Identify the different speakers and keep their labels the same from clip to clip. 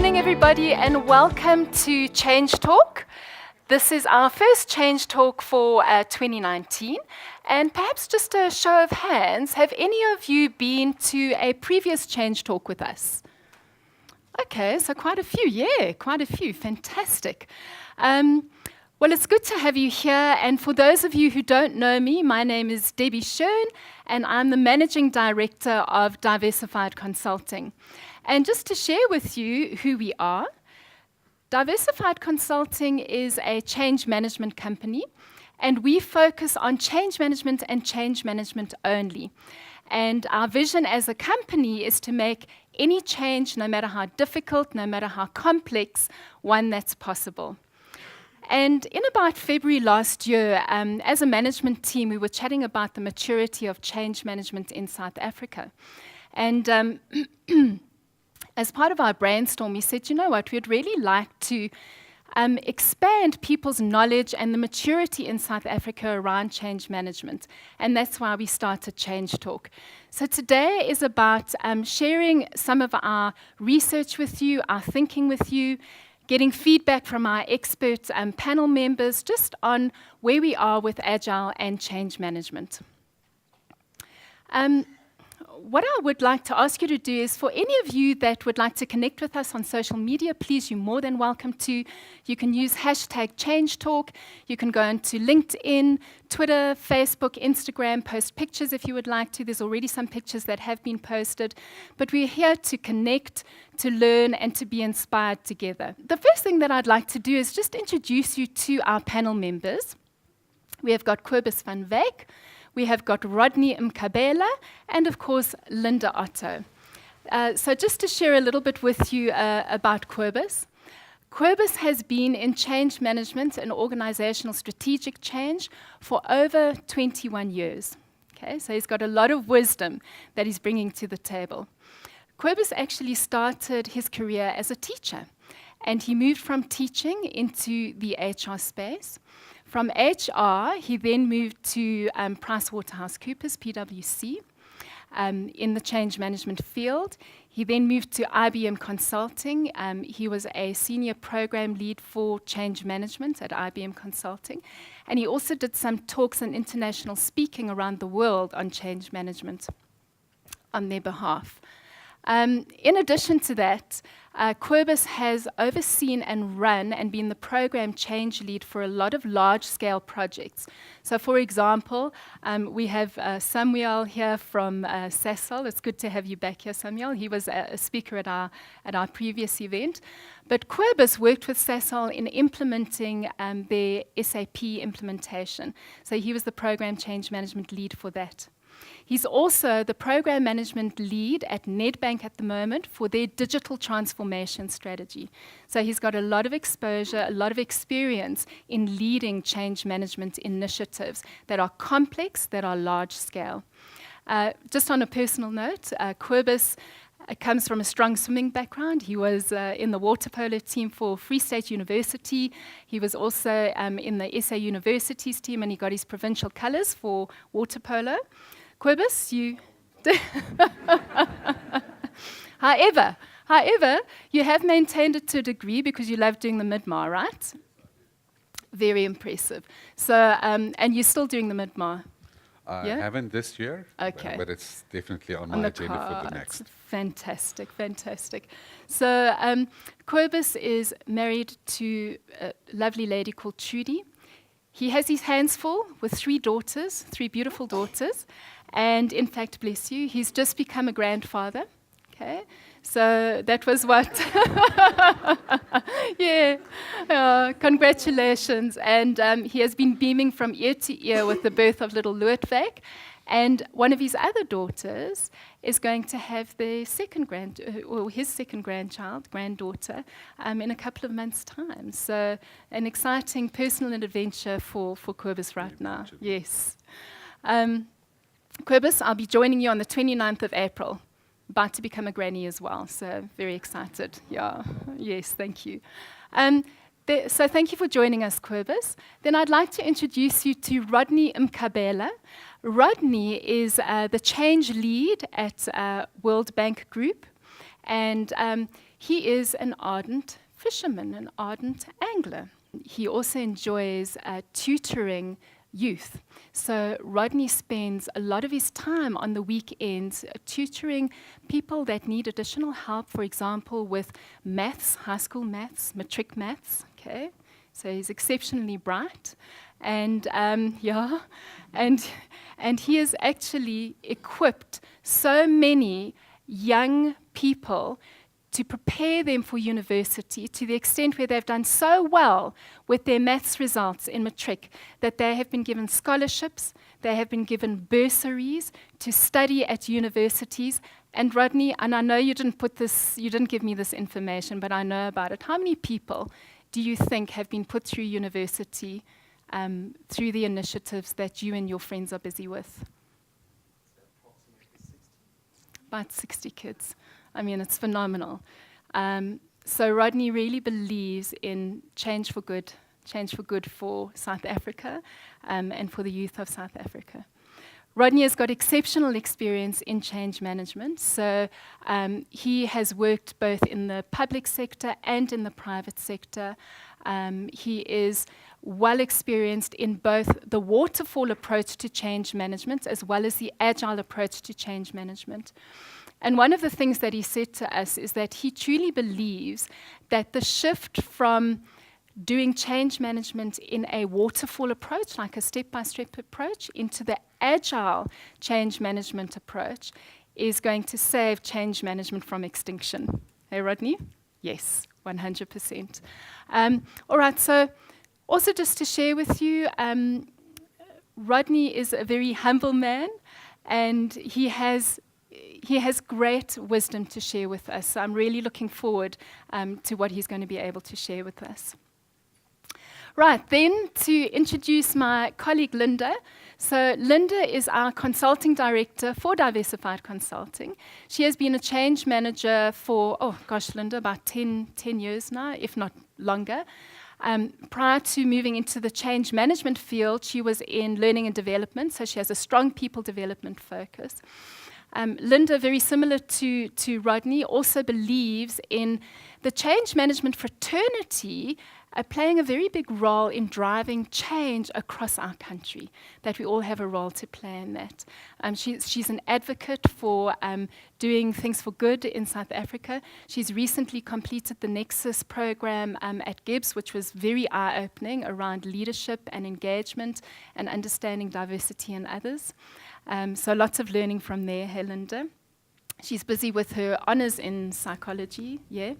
Speaker 1: morning, everybody, and welcome to Change Talk. This is our first Change Talk for 2019. And perhaps just a show of hands, have any of you been to a previous Change Talk with us? Okay, so quite a few. Yeah, quite a few. Fantastic. Well, it's good to have you here. And for those of you who don't know me, my name is Debbie Schön, and I'm the Managing Director of Diversified Consulting. And just to share with you who we are, Diversified Consulting is a change management company, and we focus on change management and change management only. And our vision as a company is to make any change, no matter how difficult, no matter how complex, one that's possible. And in about February last year, as a management team, we were chatting about the maturity of change management in South Africa. And as part of our brainstorm, we said, you know what, we'd really like to expand people's knowledge and the maturity in South Africa around change management. And that's why we started Change Talk. So today is about sharing some of our research with you, our thinking with you, getting feedback from our expert panel members just on where we are with Agile and change management. What I would like to ask you to do is, for any of you that would like to connect with us on social media, please, you're more than welcome to. You can use hashtag #ChangeTalk. You can go into LinkedIn, Twitter, Facebook, Instagram, post pictures if you would like to. There's already some pictures that have been posted. But we're here to connect, to learn, and to be inspired together. The first thing that I'd like to do is just introduce you to our panel members. We have got Kobus van Wyk. We have got Rodney Mkabela, and of course, Linda Otto. So just to share a little bit with you about Kobus. Kobus has been in change management and organizational strategic change for over 21 years. Okay, so he's got a lot of wisdom that he's bringing to the table. Kobus actually started his career as a teacher, and he moved from teaching into the HR space. From HR, he then moved to PricewaterhouseCoopers, PwC, in the change management field. He then moved to IBM Consulting. He was a senior program lead for change management at IBM Consulting. And he also did some talks and international speaking around the world on change management on their behalf. In addition to that, Kobus has overseen and run and been the program change lead for a lot of large-scale projects. So, for example, we have Samuel here from Sasol. It's good to have you back here, Samuel. He was a speaker at our previous event. But Kobus worked with Sasol in implementing their SAP implementation. So he was the program change management lead for that. He's also the program management lead at Nedbank at the moment for their digital transformation strategy. So he's got a lot of exposure, a lot of experience in leading change management initiatives that are complex, that are large scale. Just on a personal note, Kobus comes from a strong swimming background. He was in the water polo team for Free State University. He was also in the SA Universities team, and he got his provincial colours for water polo. Kobus, you... However, you have maintained it to a degree because you love doing the mid-mar, right? Very impressive. So, and you're still doing the mid-mar?
Speaker 2: I haven't this year,
Speaker 1: okay,
Speaker 2: but it's definitely on my agenda for the next.
Speaker 1: Fantastic, fantastic. So Kobus is married to a lovely lady called Trudy. He has his hands full with 3 daughters, 3 beautiful daughters. And in fact, bless you, he's just become a grandfather. Okay, so that was what. Yeah, congratulations. And he has been beaming from ear to ear with the birth of little Luitweg. And one of his other daughters is going to have his second granddaughter, in a couple of months' time. So an exciting personal adventure for Kobus right now. Yes. Kobus, I'll be joining you on the 29th of April. About to become a granny as well, so very excited. Yeah, yes, thank you. So thank you for joining us, Kobus. Then I'd like to introduce you to Rodney Mkabela. Rodney is the change lead at World Bank Group, and he is an ardent fisherman, an ardent angler. He also enjoys tutoring youth. So Rodney spends a lot of his time on the weekends tutoring people that need additional help, for example, with maths, high school maths, matric maths, okay? So he's exceptionally bright. And and he has actually equipped so many young people to prepare them for university to the extent where they've done so well with their maths results in matric that they have been given scholarships, they have been given bursaries to study at universities. And Rodney, and I know you didn't give me this information, but I know about it. How many people do you think have been put through university through the initiatives that you and your friends are busy with? About 60 kids. I mean, it's phenomenal. So Rodney really believes in change for good for South Africa and for the youth of South Africa. Rodney has got exceptional experience in change management. So he has worked both in the public sector and in the private sector. He is well experienced in both the waterfall approach to change management as well as the agile approach to change management. And one of the things that he said to us is that he truly believes that the shift from doing change management in a waterfall approach, like a step-by-step approach, into the agile change management approach is going to save change management from extinction. Hey, Rodney? Yes, 100%. All right, so also just to share with you, Rodney is a very humble man, and he has great wisdom to share with us. So I'm really looking forward to what he's going to be able to share with us. Right, then to introduce my colleague Linda. So Linda is our consulting director for Diversified Consulting. She has been a change manager for, Linda, about 10 years now, if not longer. Prior to moving into the change management field, she was in learning and development, so she has a strong people development focus. Linda, very similar to Rodney, also believes in the change management fraternity playing a very big role in driving change across our country, that we all have a role to play in that. She's an advocate for doing things for good in South Africa. She's recently completed the Nexus program at Gibbs, which was very eye-opening around leadership and engagement and understanding diversity in others. So lots of learning from there, hey, Linda. She's busy with her honors in psychology, yeah.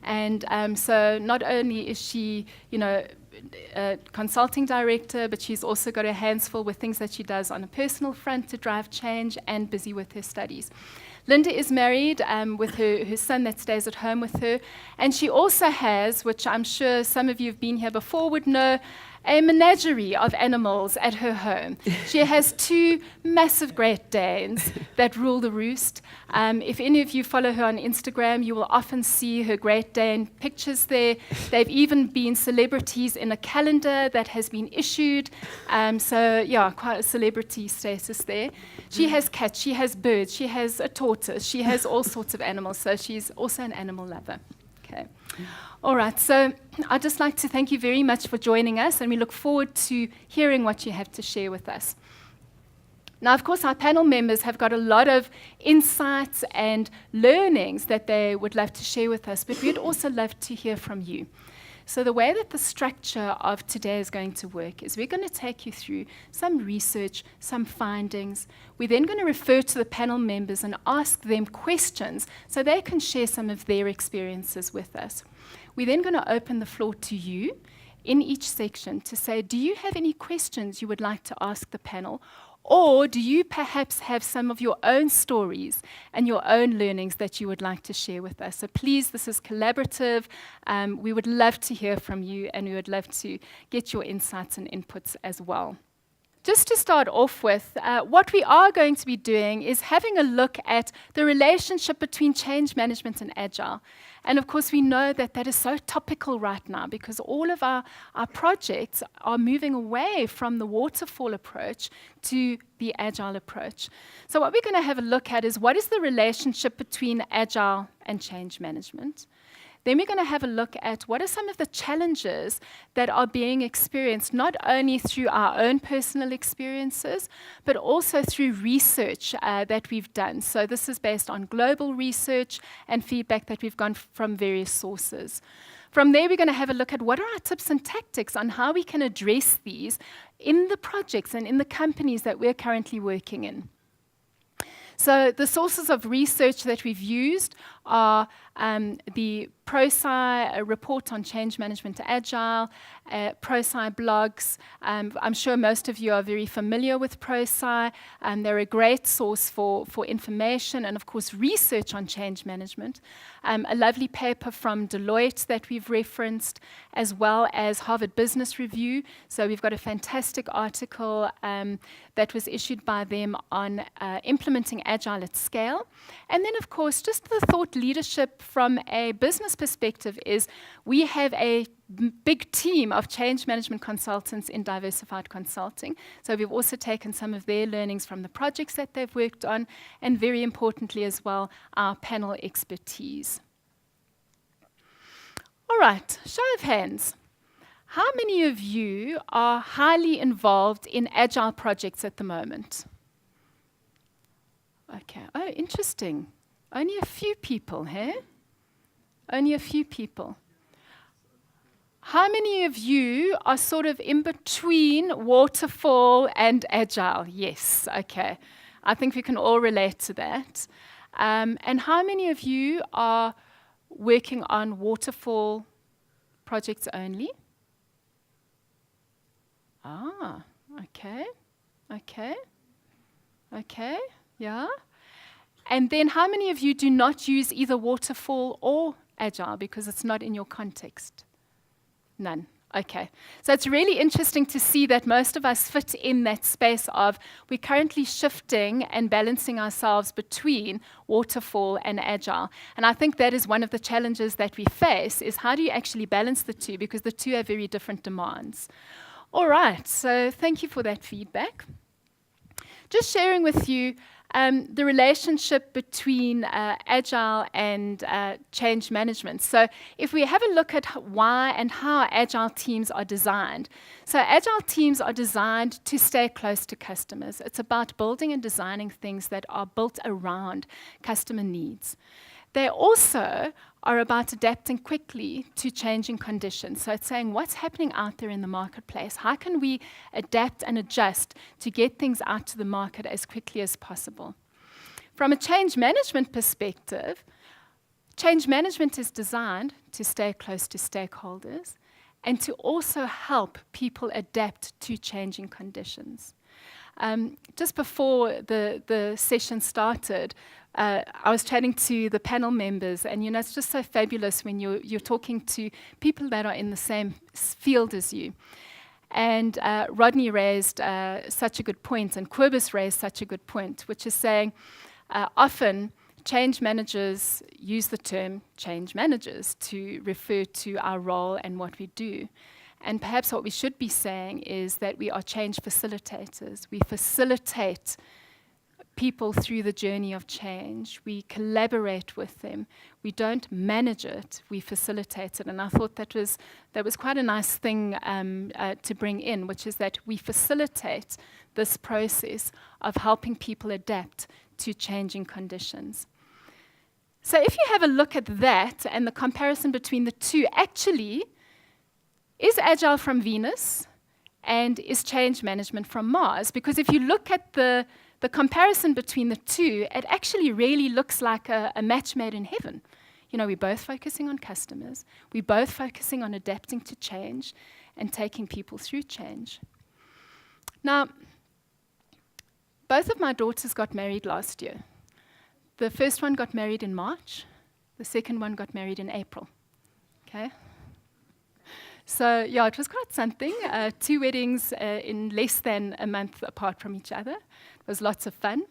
Speaker 1: And so not only is she, a consulting director, but she's also got her hands full with things that she does on a personal front to drive change and busy with her studies. Linda is married with her son that stays at home with her. And she also has, which I'm sure some of you have been here before would know, a menagerie of animals at her home. She has 2 massive Great Danes that rule the roost. If any of you follow her on Instagram, you will often see her Great Dane pictures there. They've even been celebrities in a calendar that has been issued. Quite a celebrity status there. She has cats, she has birds, she has a tortoise, she has all sorts of animals, so she's also an animal lover. Okay. All right, so I'd just like to thank you very much for joining us, and we look forward to hearing what you have to share with us. Now, of course, our panel members have got a lot of insights and learnings that they would love to share with us, but we'd also love to hear from you. So the way that the structure of today is going to work is we're going to take you through some research, some findings. We're then going to refer to the panel members and ask them questions so they can share some of their experiences with us. We're then going to open the floor to you in each section to say, do you have any questions you would like to ask the panel? Or do you perhaps have some of your own stories and your own learnings that you would like to share with us? So please, this is collaborative. We would love to hear from you, and we would love to get your insights and inputs as well. just to start off with, what we are going to be doing is having a look at the relationship between change management and Agile. And of course, we know that that is so topical right now because all of our projects are moving away from the waterfall approach to the Agile approach. So what we're going to have a look at is what is the relationship between Agile and change management. Then we're going to have a look at what are some of the challenges that are being experienced, not only through our own personal experiences, but also through research that we've done. So this is based on global research and feedback that we've gotten from various sources. From there, we're going to have a look at what are our tips and tactics on how we can address these in the projects and in the companies that we're currently working in. So the sources of research that we've used are the ProSci report on change management to Agile, ProSci blogs. I'm sure most of you are very familiar with ProSci. They're a great source for information and, of course, research on change management. A lovely paper from Deloitte that we've referenced, as well as Harvard Business Review. So we've got a fantastic article that was issued by them on implementing Agile at scale. And then, of course, just the thought leadership from a business perspective is we have a big team of change management consultants in Diversified Consulting. So we've also taken some of their learnings from the projects that they've worked on, and very importantly as well, our panel expertise. All right, show of hands. How many of you are highly involved in Agile projects at the moment? Okay, oh, interesting. Only a few people, hey? Only a few people. How many of you are sort of in between waterfall and Agile? Yes, okay. I think we can all relate to that. And how many of you are working on waterfall projects only? Ah, okay, okay, okay, yeah. And then how many of you do not use either waterfall or Agile because it's not in your context? None. Okay. So it's really interesting to see that most of us fit in that space of we're currently shifting and balancing ourselves between waterfall and Agile. And I think that is one of the challenges that we face is how do you actually balance the two, because the two have very different demands. All right. So thank you for that feedback. Just sharing with you the relationship between Agile and change management. So if we have a look at why and how Agile teams are designed. So Agile teams are designed to stay close to customers. It's about building and designing things that are built around customer needs. They also are about adapting quickly to changing conditions. So it's saying what's happening out there in the marketplace? How can we adapt and adjust to get things out to the market as quickly as possible? From a change management perspective, change management is designed to stay close to stakeholders and to also help people adapt to changing conditions. Just before the session started, I was chatting to the panel members, and it's just so fabulous when you're talking to people that are in the same field as you. And Rodney raised such a good point, and Quibus raised such a good point, which is saying often change managers use the term change managers to refer to our role and what we do. And perhaps what we should be saying is that we are change facilitators. We facilitate people through the journey of change. We collaborate with them. We don't manage it, we facilitate it. And I thought that was quite a nice thing to bring in, which is that we facilitate this process of helping people adapt to changing conditions. So if you have a look at that and the comparison between the two, actually, is Agile from Venus and is change management from Mars? Because if you look at the comparison between the two, it actually really looks like a match made in heaven. We're both focusing on customers. We're both focusing on adapting to change and taking people through change. Now, both of my daughters got married last year. The first one got married in March. The second one got married in April. Okay? So, yeah, it was quite something. 2 weddings in less than a month apart from each other. It was lots of fun.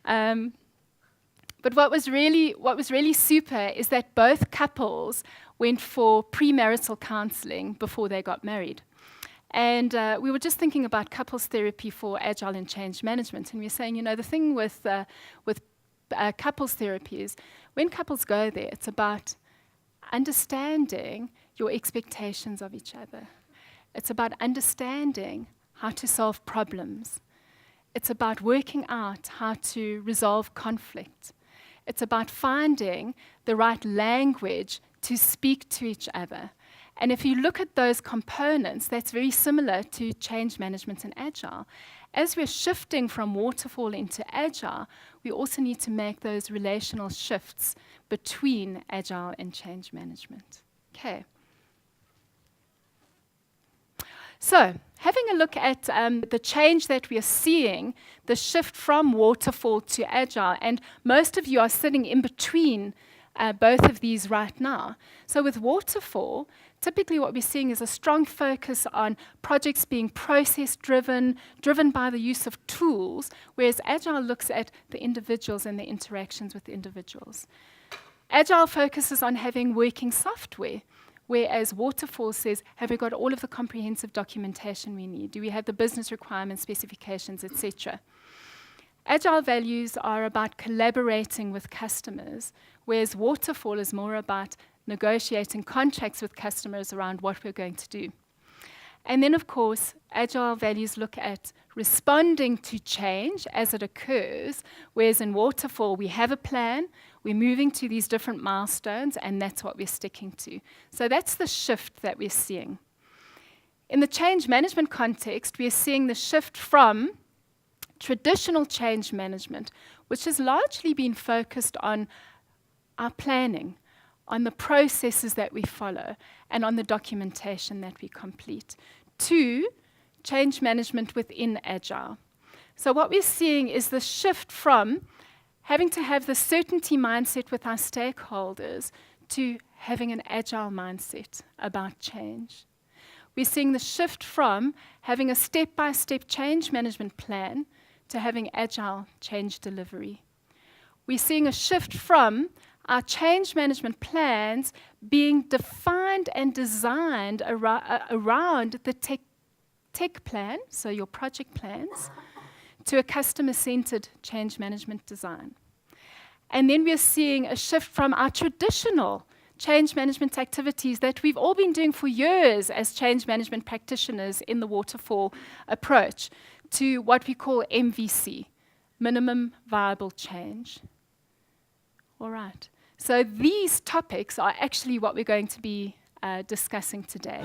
Speaker 1: But what was really super is that both couples went for premarital counseling before they got married. And we were just thinking about couples therapy for Agile and change management. And we were saying, the thing with couples therapy is when couples go there, it's about understanding your expectations of each other. It's about understanding how to solve problems. It's about working out how to resolve conflict. It's about finding the right language to speak to each other. And if you look at those components, that's very similar to change management and Agile. As we're shifting from waterfall into Agile, we also need to make those relational shifts between Agile and change management. Okay. So, having a look at the change that we are seeing, the shift from waterfall to Agile, and most of you are sitting in between both of these right now. So with waterfall, typically what we're seeing is a strong focus on projects being process-driven, driven by the use of tools, whereas Agile looks at the individuals and the interactions with the individuals. Agile focuses on having working software, whereas waterfall says, have we got all of the comprehensive documentation we need? Do we have the business requirements, specifications, etc.? Agile values are about collaborating with customers, whereas waterfall is more about negotiating contracts with customers around what we're going to do. And then, of course, Agile values look at responding to change as it occurs, whereas in waterfall, we have a plan, we're moving to these different milestones, and that's what we're sticking to. So that's the shift that we're seeing. In the change management context, we are seeing the shift from traditional change management, which has largely been focused on our planning, on the processes that we follow, and on the documentation that we complete, to change management within Agile. So what we're seeing is the shift from having to have the certainty mindset with our stakeholders to having an Agile mindset about change. We're seeing the shift from having a step-by-step change management plan to having Agile change delivery. We're seeing a shift from our change management plans being defined and designed around the tech plan, so your project plans, to a customer-centered change management design. And then we're seeing a shift from our traditional change management activities that we've all been doing for years as change management practitioners in the waterfall approach to what we call MVC, minimum viable change. All right. So these topics are actually what we're going to be discussing today.